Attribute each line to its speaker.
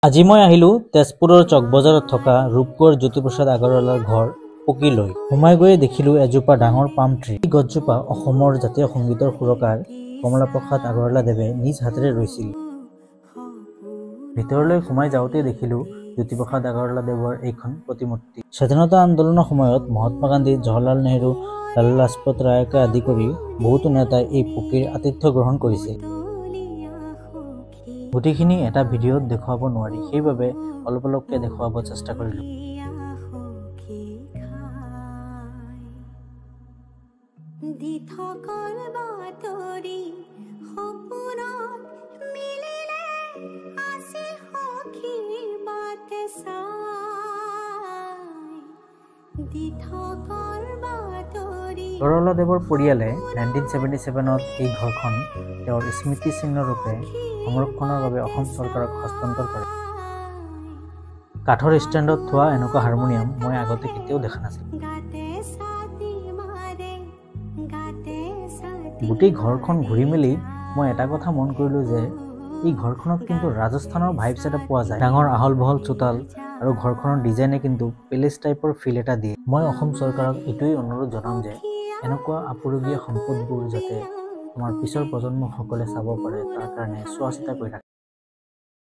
Speaker 1: আজি মই আহিলো তেজপুৰৰ চকবজাৰত থকা ৰূপকোঁৱৰ জ্যোতিপ্ৰসাদ আগৰৱালাৰ ঘৰ পকীলৈ। সোমাই গৈয়ে দেখিলো এজোপা ডাঙৰ পাম ট্ৰী। এই গছজোপা অসমৰ জাতীয় সংগীতৰ সুৰকাৰ কমলাপ্ৰসাদ আগৰৱালাদেৱে নিজ হাতেৰে ৰুইছিল। ভিতৰলৈ সোমাই যাওঁতে দেখিলো জ্যোতিপ্ৰসাদ আগৰৱালাদেৱৰ এইখন প্ৰতিমূৰ্তি। স্বাধীনতা আন্দোলনৰ সময়ত মহাত্মা গান্ধী, জৱাহৰলাল নেহৰু, লালা লাজপত ৰায়কে আদি কৰি বহুতো নেতাই এই পকীৰ আতিথ্য গ্ৰহণ কৰিছিল। গোটেইখিনি এটা ভিডিঅ'ত দেখুৱাব নোৱাৰি, সেইবাবে অলপ অলপকৈ দেখুৱাব চেষ্টা কৰিলোঁ। আগৰৱালাদেৱৰ পৰিয়ালে 1977ত এই ঘৰখন তেওঁৰ স্মৃতি চিহ্নৰূপে সংৰক্ষণৰ বাবে অসম চৰকাৰক হস্তান্তৰ কৰে। কাঠৰ ষ্টেণ্ডত থোৱা এনেকুৱা হাৰমনিয়াম মই আগতে কেতিয়াও দেখা নাছিলোঁ। গোটেই ঘৰখন ঘূৰি মেলি মই এটা কথা মন কৰিলোঁ যে এই ঘৰখনত কিন্তু ৰাজস্থানৰ ভাইবছ এটা পোৱা যায়। ডাঙৰ আহল বহল চোতাল আৰু ঘৰখনৰ ডিজাইনে কিন্তু পেলেচ টাইপৰ ফিল এটা দিয়ে। মই অসম চৰকাৰক এইটোৱেই অনুৰোধ জনাম যে এনেকুৱা আপুৰুগীয়া সম্পদবোৰ যাতে আমাৰ পিছৰ প্ৰজন্মসকলে চাব পাৰে, তাৰ কাৰণে চোৱা চিতা কৰি থাকে।